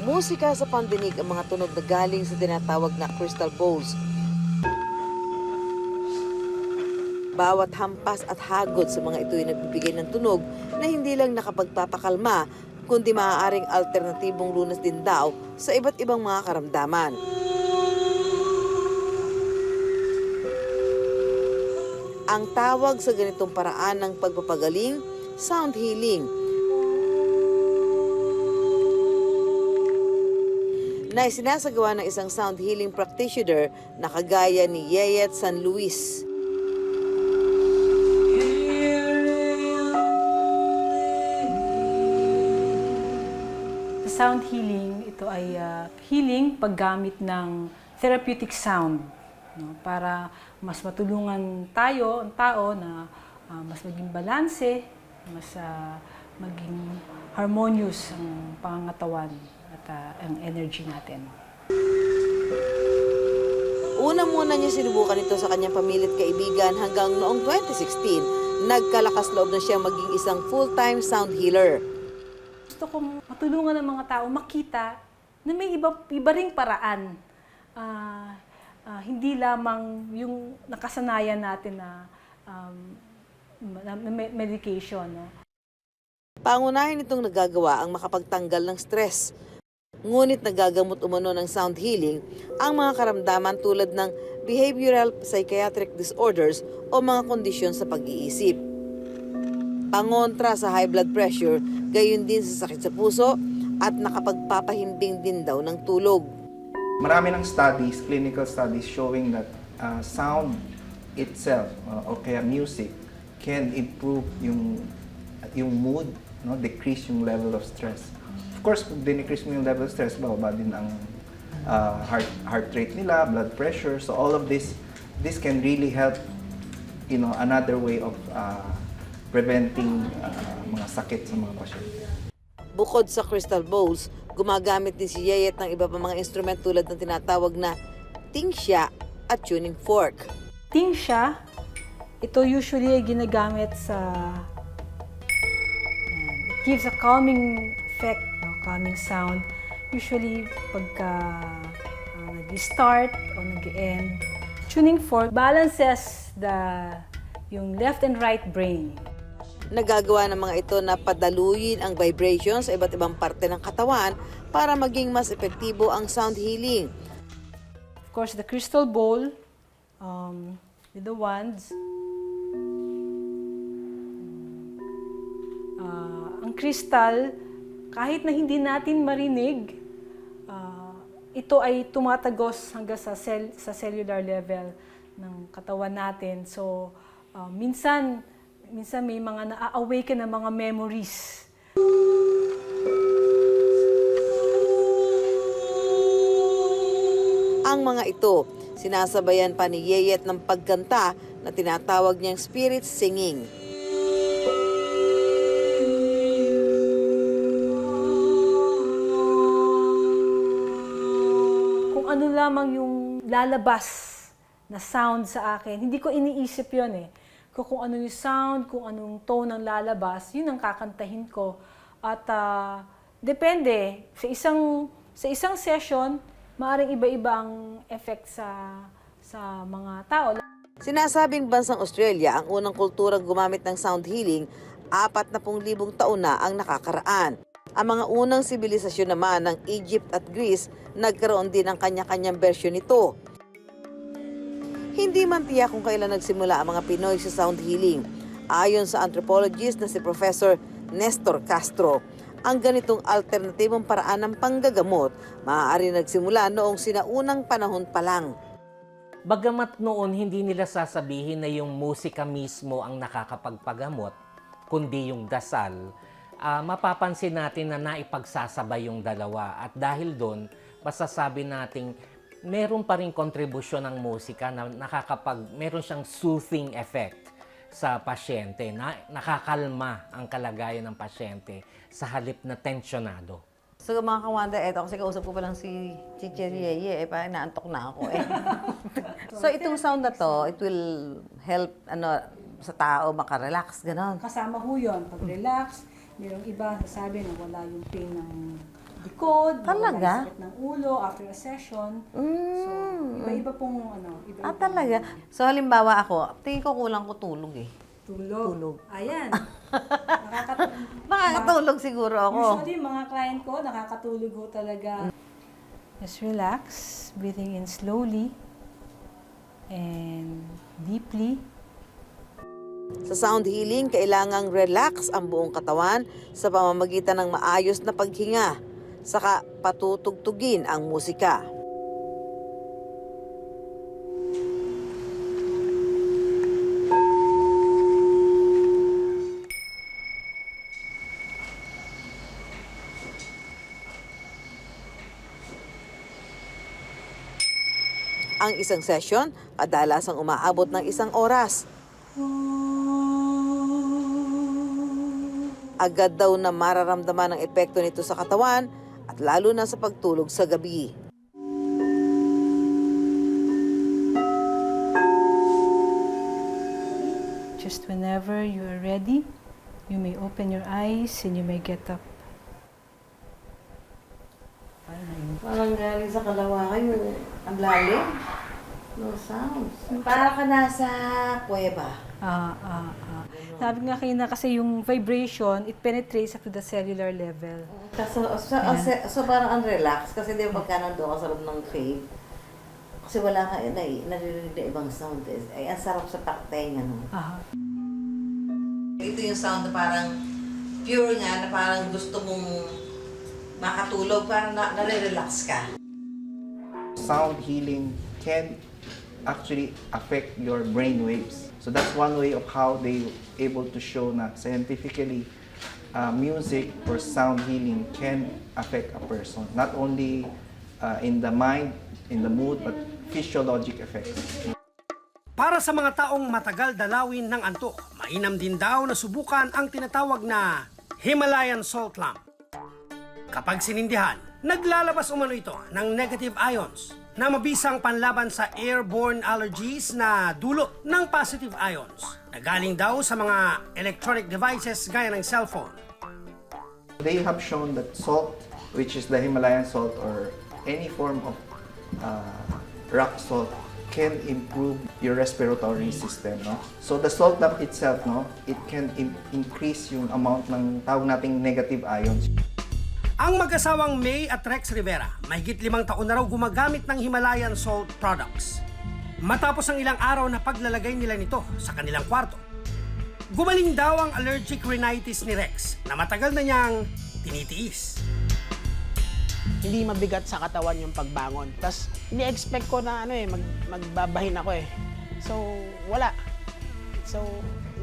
Musika sa pandinig ang mga tunog na galing sa tinatawag na crystal bowls. Bawat hampas at hagod sa mga ito ay nagbibigay ng tunog na hindi lang nakapagpapakalma, kundi maaaring alternatibong lunas din daw sa iba't ibang mga karamdaman. Ang tawag sa ganitong paraan ng pagpapagaling, sound healing, na isinasagawa ng isang sound healing practitioner na kagaya ni Yeyet San Luis. Sa sound healing, ito ay healing paggamit ng therapeutic sound, no, para mas matulungan tayo, ang tao, na mas maging balanse, mas maging harmonious ang pangangatawan at ang energy natin. Una muna niya sinubukan ito sa kanyang pamilit kaibigan hanggang noong 2016, nagkalakas loob na siyang maging isang full-time sound healer. Gusto kong matulungan ng mga tao makita na may iba ring paraan. Hindi lamang yung nakasanayan natin na medication. No? Pangunahin itong nagagawa ang makapagtanggal ng stress. Ngunit nagagamot umano ng sound healing ang mga karamdaman tulad ng behavioral psychiatric disorders o mga kondisyon sa pag-iisip. Pangontra sa high blood pressure, gayon din sa sakit sa puso at nakapagpapahimbing din daw ng tulog. Marami ng studies, clinical studies showing that sound itself o kaya music can improve yung mood, no, decrease yung level of stress. Of course, pag decrease mo yung level of stress, bababa din ang heart rate nila, blood pressure. So all of this can really help, another way of preventing mga sakit sa mga pasyente. Bukod sa crystal bowls, gumagamit din si Yeyet ng iba pa mga instrument tulad ng tinatawag na tingxia at tuning fork. Tingxia, ito usually ay ginagamit sa... It gives a calming effect, no? Calming sound. Usually, pagka nag-start o nag-end. Tuning fork balances yung left and right brain. Nagagawa ng mga ito na padaluyin ang vibrations sa iba't ibang parte ng katawan para maging mas epektibo ang sound healing. Of course, the crystal bowl with the wands. Ang crystal, kahit na hindi natin marinig, ito ay tumatagos hanggang sa cellular level ng katawan natin. So, minsan may mga na-awaken na mga memories. Ang mga ito, sinasabayan pa ni Yeyet ng pagkanta na tinatawag niyang spirit singing. Kung ano lamang yung lalabas na sound sa akin, hindi ko iniisip yon eh. Kung ano yung sound, kung anong tone ang lalabas, yun ang kakantahin ko. At depende, sa isang session, maaaring iba-iba ang effect sa mga tao. Sinasabing bansang Australia ang unang kulturang gumamit ng sound healing, 40,000 taon na ang nakakaraan. Ang mga unang sibilisasyon naman ng Egypt at Greece, nagkaroon din ng kanya-kanyang bersyon nito. Hindi man tiyak kung kailan nagsimula ang mga Pinoy sa sound healing. Ayon sa anthropologist na si Professor Nestor Castro, ang ganitong alternatibong paraan ng panggagamot maaari nagsimula noong sinaunang panahon pa lang. Bagamat noon hindi nila sasabihin na yung musika mismo ang nakakapagpagamot, kundi yung dasal, mapapansin natin na naipagsasabay yung dalawa. At dahil doon, masasabi nating meron pa rin kontribusyon ng musika na meron siyang soothing effect sa pasyente, na nakakalma ang kalagayan ng pasyente sa halip na tensyonado. So mga kawanda, eto kasi kausap ko pa lang si Teacher Yeye, parang naantok na ako eh. So itong sound na to, it will help sa tao makarelax, gano'n. Kasama ho yun, pag-relax, mayroong iba sabi na wala yung pain ng likod, Talaga? sakit ng ulo after a session. So, iba-iba pong iba-iba. Talaga? So, halimbawa ako, tingin ko kulang ko tulog eh. Tulog. Ayan. Makakatulog siguro ako. Usually, mga client ko, nakakatulog ko talaga. Just relax, breathing in slowly and deeply. Sa sound healing, kailangang relax ang buong katawan sa pamamagitan ng maayos na paghinga, saka patutugtugin ang musika. Ang isang session, kadalasang umaabot ng 1 oras. Agad daw na mararamdaman ang epekto nito sa katawan at lalo na sa pagtulog sa gabi. Just whenever you are ready, you may open your eyes and you may get up. Parang galing sa Kalawakan, ang lalim. No sounds. Para ka nasa kuweba. Sabi nga kayo na kasi yung vibration, it penetrates up to the cellular level. So parang ang relax kasi di ba pagka nandun ka sa loob ng cave, kasi wala ka naririnig na ibang sound. Ay, ang sarap sa taktenga. No? Ito yung sound na parang pure nga, na parang gusto mong makatulog, parang nare-relax ka. Sound healing can actually affect your brain waves. So that's one way of how they able to show na scientifically music or sound healing can affect a person. Not only in the mind, in the mood, but physiologic effects. Para sa mga taong matagal dalawin ng antok, mainam din daw na subukan ang tinatawag na Himalayan salt lamp. Kapag sinindihan, naglalabas umano ito ng negative ions na mabisang panlaban sa airborne allergies na dulot ng positive ions na galing daw sa mga electronic devices gaya ng cellphone. They have shown that salt, which is the Himalayan salt or any form of rock salt, can improve your respiratory system. No? So the salt lamp itself, no, it can increase yung amount ng tawag nating negative ions. Ang mag-asawang May at Rex Rivera, mahigit 5 taon na raw gumagamit ng Himalayan salt products. Matapos ang ilang araw na paglalagay nila nito sa kanilang kwarto, gumaling daw ang allergic rhinitis ni Rex na matagal na niyang tinitiis. Hindi mabigat sa katawan yung pagbangon. Tapos, ini-expect ko na magbabahin ako eh. So, wala. So,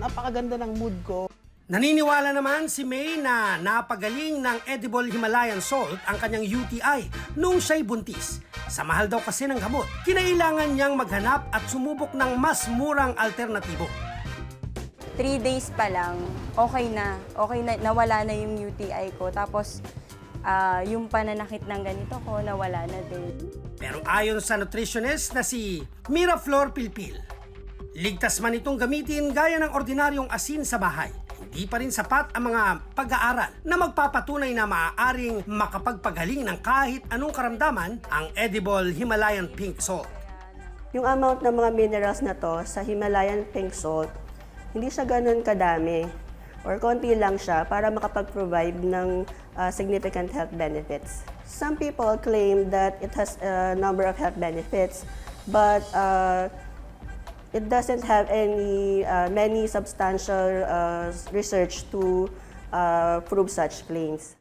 napakaganda ng mood ko. Naniniwala naman si May na napagaling ng edible Himalayan salt ang kanyang UTI nung siya'y buntis. Sa mahal daw kasi ng gamot, kinailangan niyang maghanap at sumubok ng mas murang alternatibo. 3 days pa lang, okay na, nawala na yung UTI ko. Tapos, yung pananakit ng ganito ko, nawala na din. Pero ayon sa nutritionist na si Miraflor Pilpil, ligtas man itong gamitin gaya ng ordinaryong asin sa bahay. Hindi pa rin sapat ang mga pag-aaral na magpapatunay na maaaring makapagpagaling ng kahit anong karamdaman ang edible Himalayan pink salt. Yung amount ng mga minerals na to sa Himalayan pink salt, hindi siya ganun kadami or konti lang siya para makapag-provide ng significant health benefits. Some people claim that it has a number of health benefits, but it doesn't have many substantial research to prove such claims.